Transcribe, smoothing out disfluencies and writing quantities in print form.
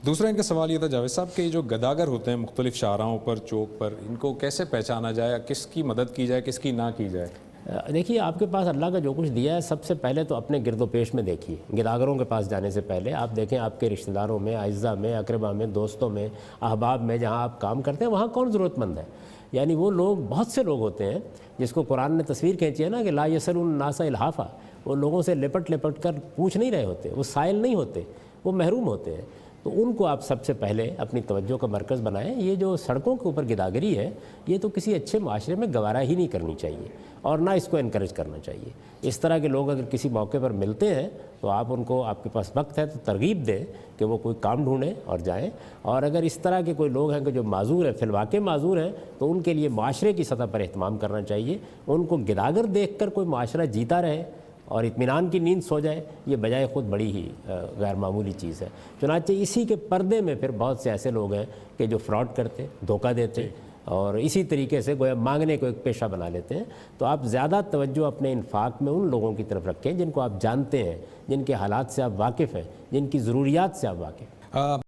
دوسرا ان کا سوال یہ تھا جاوید صاحب کہ جو گداگر ہوتے ہیں مختلف شاہراہوں پر، چوک پر، ان کو کیسے پہچانا جائے، کس کی مدد کی جائے، کس کی نہ کی جائے؟ دیکھیے آپ کے پاس اللہ کا جو کچھ دیا ہے سب سے پہلے تو اپنے گرد و پیش میں دیکھیے. گداگروں کے پاس جانے سے پہلے آپ دیکھیں آپ کے رشتہ داروں میں، اعزہ میں، اقربا میں، دوستوں میں، احباب میں جہاں آپ کام کرتے ہیں وہاں کون ضرورت مند ہے. یعنی وہ لوگ، بہت سے لوگ ہوتے ہیں جس کو قرآن نے تصویر کھینچی ہے نا کہ لا یسألون الناس الحافا، وہ لوگوں سے لپٹ لپٹ کر پوچھ نہیں رہے ہوتے، وہ سائل نہیں ہوتے، وہ محروم ہوتے ہیں. تو ان کو آپ سب سے پہلے اپنی توجہ کا مرکز بنائیں. یہ جو سڑکوں کے اوپر گداگری ہے یہ تو کسی اچھے معاشرے میں گوارا ہی نہیں کرنی چاہیے اور نہ اس کو انکریج کرنا چاہیے. اس طرح کے لوگ اگر کسی موقع پر ملتے ہیں تو آپ ان کو، آپ کے پاس وقت ہے تو ترغیب دیں کہ وہ کوئی کام ڈھونڈیں اور جائیں. اور اگر اس طرح کے کوئی لوگ ہیں کہ جو معذور ہیں، فی الواقع معذور ہیں، تو ان کے لیے معاشرے کی سطح پر اہتمام کرنا چاہیے. ان کو گداگر دیکھ کر کوئی معاشرہ جیتا رہے اور اطمینان کی نیند سو جائے، یہ بجائے خود بڑی ہی غیر معمولی چیز ہے. چنانچہ اسی کے پردے میں پھر بہت سے ایسے لوگ ہیں کہ جو فراڈ کرتے، دھوکہ دیتے اور اسی طریقے سے گویا مانگنے کو ایک پیشہ بنا لیتے ہیں. تو آپ زیادہ توجہ اپنے انفاق میں ان لوگوں کی طرف رکھیں جن کو آپ جانتے ہیں، جن کے حالات سے آپ واقف ہیں، جن کی ضروریات سے آپ واقف ہیں.